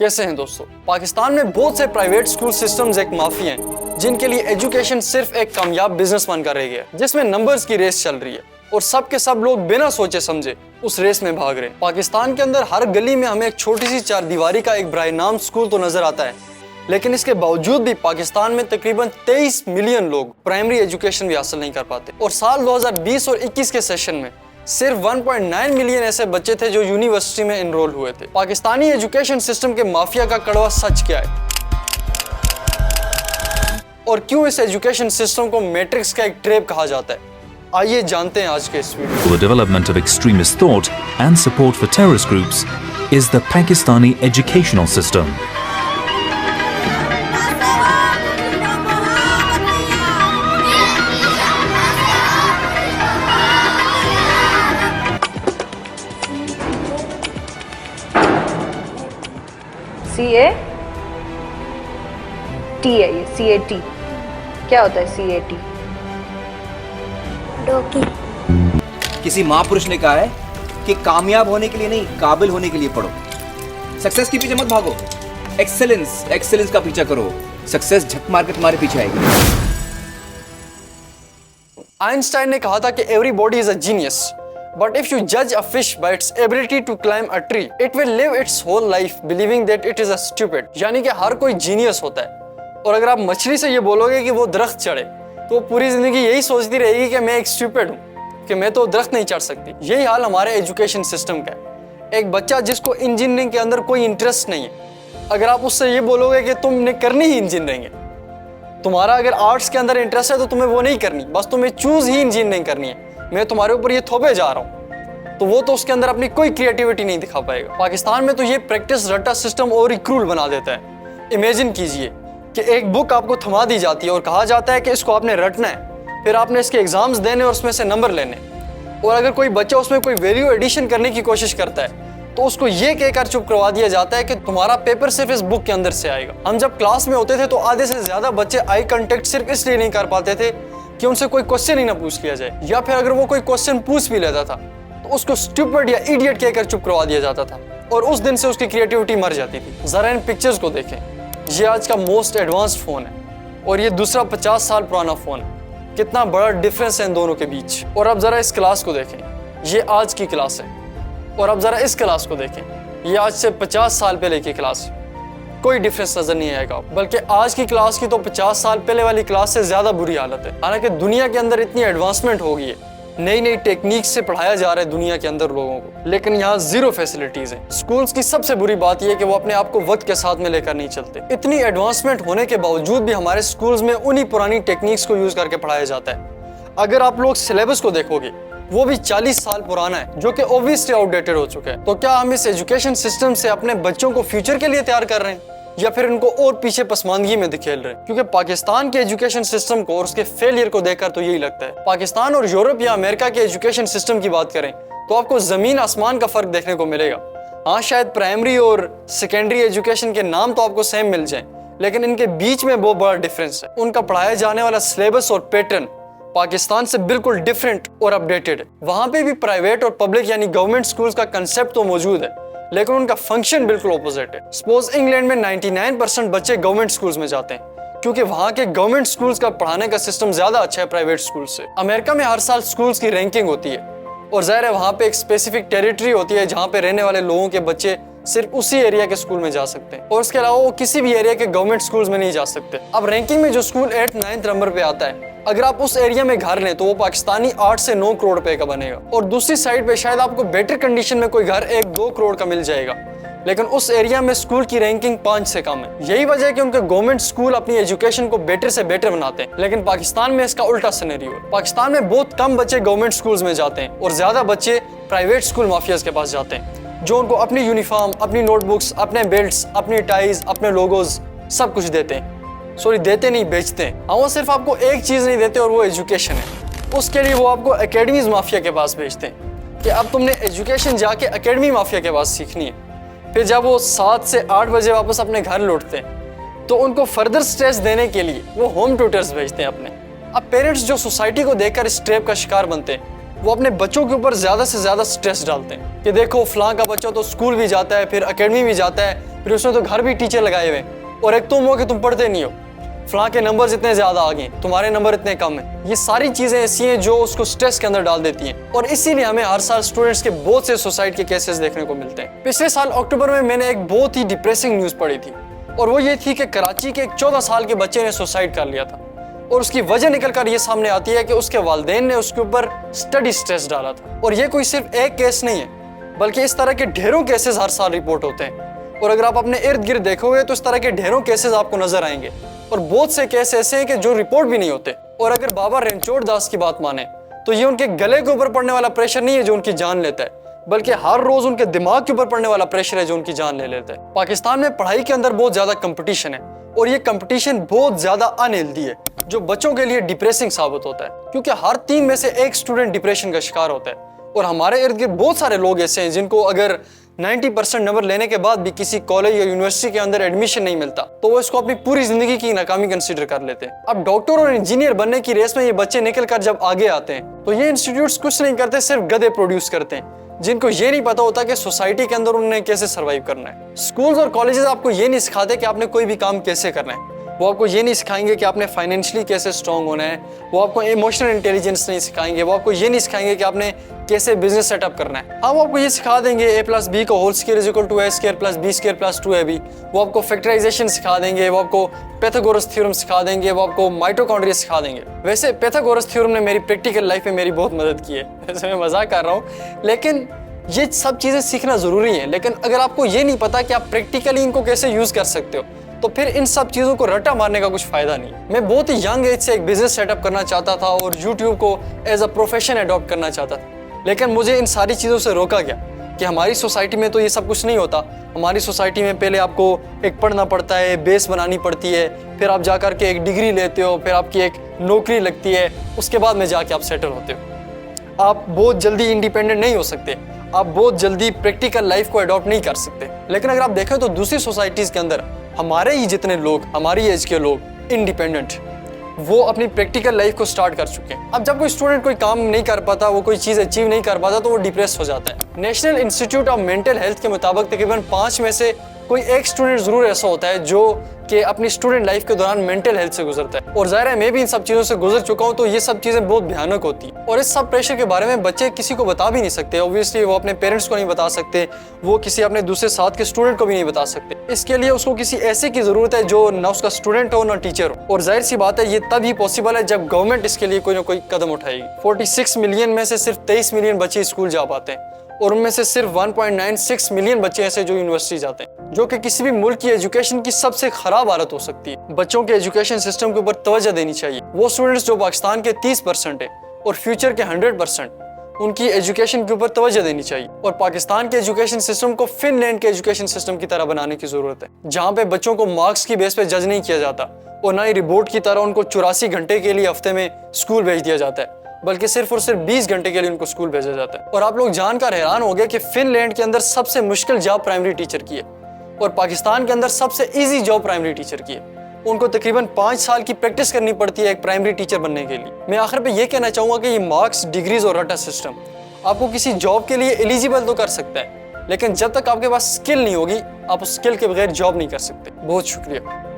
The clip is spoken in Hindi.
कैसे हैं दोस्तों? पाकिस्तान में बहुत से प्राइवेट स्कूल सिस्टम्स एक माफिया हैं जिनके लिए एजुकेशन सिर्फ एक कामयाब बिजनेस बनकर रह गया, जिसमें नंबर्स की रेस चल रही है और सब के सब लोग बिना सोचे समझे उस रेस में भाग रहे हैं। पाकिस्तान के अंदर हर गली में हमें एक छोटी सी चार दीवारी का एक बराए नाम स्कूल तो नजर आता है, लेकिन इसके बावजूद भी पाकिस्तान में तकरीबन 23 मिलियन लोग प्राइमरी एजुकेशन भी हासिल नहीं कर पाते। और साल 2020 और 21 के सेशन में सिर्फ 1.9 मिलियन ऐसे बच्चे थे जो यूनिवर्सिटी में एनरोल हुए थे। पाकिस्तानी एजुकेशन सिस्टम के माफिया का कड़वा सच क्या है और क्यों इस एजुकेशन सिस्टम को मैट्रिक्स का एक ट्रैप कहा जाता है, आइए जानते हैं आज के इस video. For the development of extremist thought and support for terrorist groups is the Pakistani educational system. CAT है ये, CAT क्या होता है? CAT डोकी। किसी महापुरुष ने कहा है कि कामयाब होने के लिए नहीं, काबिल होने के लिए पढ़ो। सक्सेस के पीछे मत भागो, एक्सेलेंस का पीछा करो। सक्सेस झक मार के तुम्हारे पीछे आएगी। आइंस्टाइन ने कहा था कि everybody is a genius, but if you जज a fish by its ability to climb a tree, it will live its whole life believing that it is a stupid. यानी कि हर कोई जीनियस होता है, और अगर आप मछली से ये बोलोगे कि वो दरख्त चढ़े तो वो पूरी जिंदगी यही सोचती रहेगी कि मैं एक स्टूपिड हूँ, कि मैं तो दरख्त नहीं चढ़ सकती। यही हाल हमारे एजुकेशन सिस्टम का है। एक बच्चा जिसको इंजीनियरिंग के अंदर कोई इंटरेस्ट नहीं है, अगर आप उससे ये बोलोगे कि तुमने करनी ही इंजीनियरिंग है, तुम्हारा अगर आर्ट्स के अंदर इंटरेस्ट है तो तुम्हें वो नहीं करनी, बस तुम्हें चूज ही इंजीनियरिंग करनी है, मैं तुम्हारे ऊपर ये थोपे जा रहा हूँ, तो वो तो उसके अंदर अपनी कोई क्रिएटिविटी नहीं दिखा पाएगा। पाकिस्तान में तो ये प्रैक्टिस रट्टा सिस्टम और ही क्रूर बना देता है। इमेजिन कीजिए कि एक बुक आपको थमा दी जाती है और कहा जाता है कि इसको आपने रटना है, फिर आपने इसके एग्जाम्स देने और उसमें से नंबर लेने, और अगर कोई बच्चा उसमें कोई वैल्यू एडिशन करने की कोशिश करता है तो उसको ये कहकर चुप करवा दिया जाता है कि तुम्हारा पेपर सिर्फ इस बुक के अंदर से आएगा। हम जब क्लास में होते थे तो आधे से ज्यादा बच्चे आई कांटेक्ट सिर्फ इसलिए नहीं कर पाते थे कि उनसे कोई क्वेश्चन ही ना पूछ लिया जाए, या फिर अगर वो कोई क्वेश्चन पूछ भी लेता था तो उसको स्टूपिड या इडियट कहकर चुप करवा दिया जाता था, और उस दिन से उसकी क्रिएटिविटी मर जाती थी। जरा इन पिक्चर्स को देखें, ये आज का मोस्ट एडवांस्ड फोन है और ये दूसरा 50 साल पुराना फोन है। कितना बड़ा डिफरेंस है इन दोनों के बीच। और अब जरा इस क्लास को देखें, ये आज की क्लास है, और अब जरा इस क्लास को देखें, ये आज से 50 साल पहले की क्लास है। कोई डिफरेंस नजर नहीं आएगा, बल्कि आज की क्लास की तो 50 साल पहले वाली क्लास से ज्यादा बुरी हालत है। हालांकि दुनिया के अंदर इतनी एडवांसमेंट हो गई है, नई नई टेक्निक से पढ़ाया जा रहा है दुनिया के अंदर लोगों को, लेकिन यहाँ जीरो फैसिलिटीज हैं। स्कूल्स की सबसे बुरी बात यह है कि वो अपने आप को वक्त के साथ में लेकर नहीं चलते। इतनी एडवांसमेंट होने के बावजूद भी हमारे स्कूल्स में उन्हीं पुरानी टेक्निक्स को यूज करके पढ़ाया जाता है। अगर आप लोग सिलेबस को देखोगे वो भी 40 साल पुराना है, जो कि ऑब्वियसली आउटडेटेड हो चुका है। तो क्या हम इस एजुकेशन सिस्टम से अपने बच्चों को फ्यूचर के लिए तैयार कर रहे हैं या फिर इनको और पीछे पसमानदगी में धकेल रहे हैं? क्योंकि पाकिस्तान के एजुकेशन सिस्टम को और उसके फेलियर को देखकर तो यही लगता है। पाकिस्तान और यूरोप या अमेरिका के एजुकेशन सिस्टम की बात करें तो आपको जमीन आसमान का फर्क देखने को मिलेगा। हाँ, शायद प्राइमरी और सेकेंडरी एजुकेशन के नाम तो आपको सेम मिल जाए, लेकिन इनके बीच में बहुत बड़ा डिफरेंस है। उनका पढ़ाया जाने वाला सिलेबस और पैटर्न पाकिस्तान से बिल्कुल डिफरेंट और अपडेटेड है। वहाँ पे भी प्राइवेट और पब्लिक यानी गवर्नमेंट स्कूल्स का कंसेप्ट तो मौजूद है, लेकिन उनका फंक्शन बिल्कुल ऑपोजिट है। सपोज इंग्लैंड में 99% बच्चे गवर्नमेंट स्कूल्स में जाते हैं क्योंकि वहाँ के गवर्नमेंट स्कूल्स का पढ़ाने का सिस्टम ज्यादा अच्छा है प्राइवेट स्कूल से। अमेरिका में हर साल स्कूल्स की रैंकिंग होती है और जाहिर है वहाँ पे एक स्पेसिफिक टेरिटरी होती है जहाँ पे रहने वाले लोगों के बच्चे सिर्फ उसी एरिया के स्कूल में जा सकते हैं, और उसके अलावा वो किसी भी एरिया के गवर्नमेंट स्कूल्स में नहीं जा सकते। अब रैंकिंग में जो स्कूल 8-9 नंबर पे आता है, अगर आप उस एरिया में घर लें तो वो पाकिस्तानी 8 से 9 करोड़ रुपए का बनेगा, और दूसरी साइड पे शायद आपको बेटर कंडीशन में कोई घर 1-2 करोड़ का मिल जाएगा, लेकिन उस एरिया में स्कूल की रैंकिंग 5 से कम है। यही वजह है कि उनके गवर्नमेंट स्कूल अपनी एजुकेशन को बेटर से बेटर बनाते हैं, लेकिन पाकिस्तान में इसका उल्टा सिनेरियो है। पाकिस्तान में बहुत कम बच्चे गवर्नमेंट स्कूल्स में जाते हैं और ज्यादा बच्चे प्राइवेट स्कूल माफियाज के पास जाते हैं, जो उनको अपनी यूनिफॉर्म, अपनी नोटबुक्स, अपने बेल्ट्स, अपनी टाइज, अपने लोगोज सब कुछ देते हैं। सॉरी, देते नहीं, बेचते हैं। हाँ, वो सिर्फ आपको एक चीज नहीं देते और वो एजुकेशन है। उसके लिए वो आपको एकेडमीज माफिया के पास भेजते हैं कि अब तुमने एजुकेशन जाके एकेडमी माफिया के पास सीखनी है। फिर जब वो 7 से 8 बजे वापस अपने घर लौटते हैं तो उनको फर्दर स्ट्रेस देने के लिए वो होम ट्यूटर्स भेजते हैं अपने। अब पेरेंट्स जो सोसाइटी को देखकर इस ट्रैप का शिकार बनते हैं, वो अपने बच्चों के ऊपर ज्यादा से ज्यादा स्ट्रेस डालते हैं कि देखो फलां का बच्चा तो स्कूल भी जाता है, फिर एकेडमी भी जाता है, फिर उसने तो घर भी टीचर लगाए हुए, और एक तुम हो कि तुम पढ़ते नहीं हो, फलां के नंबर इतने ज्यादा आ गए, तुम्हारे नंबर इतने कम हैं। ये सारी चीजें ऐसी हैं जो उसको स्ट्रेस के अंदर डाल देती हैं, और इसीलिए हमें हर साल स्टूडेंट्स के बहुत से सुसाइड के केसेस देखने को मिलते हैं। पिछले साल अक्टूबर में मैंने एक बहुत ही डिप्रेसिंग न्यूज पढ़ी थी, और वो ये थी कि कराची के एक 14 साल के बच्चे ने सुसाइड कर लिया था, और उसकी वजह निकल कर ये सामने आती है कि उसके वालिदैन ने उसके ऊपर स्टडी स्ट्रेस डाला था। और ये कोई सिर्फ एक केस नहीं है, बल्कि इस तरह के ढेरों केसेस हर साल रिपोर्ट होते हैं, और अगर आप अपने इर्द गिर्द देखोगे तो इस तरह के ढेरों केसेस आपको नजर आएंगे, और बहुत से केस ऐसे हैं कि जो रिपोर्ट भी नहीं होते। और अगर बाबा रणछोड़ दास की बात माने तो ये उनके गले के ऊपर पड़ने वाला प्रेशर नहीं है जो उनकी जान लेता है, बल्कि हर रोज उनके दिमाग के ऊपर पड़ने वाला प्रेशर है जो उनकी जान ले लेता है। पाकिस्तान में पढ़ाई के अंदर बहुत ज्यादा कंपटीशन है, और ये कंपटीशन बहुत ज्यादा अनहेल्दी है, जो बच्चों के लिए डिप्रेसिंग साबित होता है, क्योंकि हर 3 में से एक स्टूडेंट डिप्रेशन का शिकार होता है। और हमारे इर्द गिर्द बहुत सारे लोग ऐसे हैं जिनको अगर 90% नंबर लेने के बाद भी किसी कॉलेज या यूनिवर्सिटी के अंदर एडमिशन नहीं मिलता तो वो इसको अपनी पूरी जिंदगी की नाकामी कंसीडर कर लेते हैं। अब डॉक्टर और इंजीनियर बनने की रेस में ये बच्चे निकल कर जब आगे आते हैं तो ये इंस्टीट्यूट्स कुछ नहीं करते, सिर्फ गधे प्रोड्यूस करते हैं, जिनको ये नहीं पता होता कि सोसाइटी के अंदर उन्हें कैसे सर्वाइव करना है। स्कूल्स और कॉलेजेस आपको ये नहीं सिखाते कि आपने कोई भी काम कैसे करना है, वो आपको ये नहीं सिखाएंगे कि आपने फाइनेंशियली कैसे स्ट्रांग होना है, वो आपको इमोशनल इंटेलिजेंस नहीं सिखाएंगे, वो आपको ये नहीं सिखाएंगे कि आपने कैसे बिजनेस सेटअप करना है। हाँ, वो आपको ये सिखा देंगे a+b का whole square is equal to a square plus b square plus 2ab। वो आपको फैक्टराइजेशन सिखा देंगे, वो आपको पैथागोरस थ्योरम सिखा देंगे, वो आपको माइटोकॉन्ड्रिया सिखा देंगे। वैसे पैथागोरस थ्योरम ने मेरी प्रैक्टिकल लाइफ में मेरी बहुत मदद की है, वैसे मैं मजाक कर रहा हूँ, लेकिन ये सब चीज़ें सीखना ज़रूरी है। लेकिन अगर आपको ये नहीं पता कि आप प्रैक्टिकली इनको कैसे यूज़ कर सकते हो तो फिर इन सब चीज़ों को रट्टा मारने का कुछ फ़ायदा नहीं। मैं बहुत ही यंग एज से एक बिजनेस सेटअप करना चाहता था और यूट्यूब को एज अ प्रोफेशन अडॉप्ट करना चाहता था, लेकिन मुझे इन सारी चीज़ों से रोका गया कि हमारी सोसाइटी में तो ये सब कुछ नहीं होता। हमारी सोसाइटी में पहले आपको एक पढ़ना पड़ता है, बेस बनानी पड़ती है, फिर आप जा कर के एक डिग्री लेते हो, फिर आपकी एक नौकरी लगती है, उसके बाद में जाके आप सेटल होते हो। आप बहुत जल्दी इंडिपेंडेंट नहीं हो सकते, आप बहुत जल्दी प्रैक्टिकल लाइफ को अडॉप्ट नहीं कर सकते। लेकिन अगर आप देखें तो दूसरी सोसाइटीज़ के अंदर हमारे ही जितने लोग, हमारी एज के लोग इंडिपेंडेंट, वो अपनी प्रैक्टिकल लाइफ को स्टार्ट कर चुके हैं। अब जब कोई स्टूडेंट कोई काम नहीं कर पाता, वो कोई चीज़ अचीव नहीं कर पाता तो वो डिप्रेस हो जाता है। National institute of mental health के मुताबिक तकरीबन 5 में से कोई एक स्टूडेंट ज़रूर ऐसा होता है जो कि अपनी स्टूडेंट लाइफ के दौरान मेंटल हेल्थ से गुजरता है। और ज़ाहिर है मैं भी इन सब चीज़ों से गुजर चुका हूँ, तो ये सब चीज़ें बहुत भयानक होती हैं। और इस सब प्रेशर के बारे में बच्चे किसी को बता भी नहीं सकते। ऑब्वियसली वो अपने पेरेंट्स को नहीं बता सकते, वो किसी अपने दूसरे साथ के स्टूडेंट को भी नहीं बता सकते। इसके लिए उसको किसी ऐसे की ज़रूरत है जो ना उसका स्टूडेंट हो ना टीचर हो। और जाहिर सी बात है ये तभी पॉसिबल है जब गवर्नमेंट इसके लिए कोई ना कोई कदम उठाएगी। 46 मिलियन में से सिर्फ 23 मिलियन बच्चे स्कूल जा पाते हैं, और उनमें से सिर्फ 1.96 मिलियन बच्चे ऐसे जो यूनिवर्सिटी जाते हैं, जो कि किसी भी मुल्क की एजुकेशन की सबसे खराब हालत हो सकती है। बच्चों के एजुकेशन सिस्टम के ऊपर तवज्जो देनी चाहिए। वो स्टूडेंट्स जो पाकिस्तान के 30% है और फ्यूचर के 100%, उनकी एजुकेशन के ऊपर तवज्जो देनी चाहिए। और पाकिस्तान के एजुकेशन सिस्टम को फिनलैंड के एजुकेशन सिस्टम की तरह बनाने की जरूरत है, जहाँ पे बच्चों को मार्क्स की बेस पे जज नहीं किया जाता और ना ही रिपोर्ट की तरह उनको 84 घंटे के लिए हफ्ते में स्कूल भेज दिया जाता है, बल्कि सिर्फ और सिर्फ 20 घंटे के लिए उनको स्कूल भेजा जाता है। और आप लोग जानकर हैरान हो गए कि फिनलैंड के अंदर सबसे मुश्किल जॉब प्राइमरी टीचर की है और पाकिस्तान के अंदर सबसे इजी जॉब प्राइमरी टीचर की है। उनको तकरीबन 5 साल की प्रैक्टिस करनी पड़ती है एक प्राइमरी टीचर बनने के लिए। मैं आखिर पे ये कहना चाहूँगा कि ये मार्क्स, डिग्रीज और रटा सिस्टम आपको किसी जॉब के लिए एलिजिबल तो कर सकता है, लेकिन जब तक आपके पास स्किल नहीं होगी आप उस स्किल के बगैर जॉब नहीं कर सकते। बहुत शुक्रिया।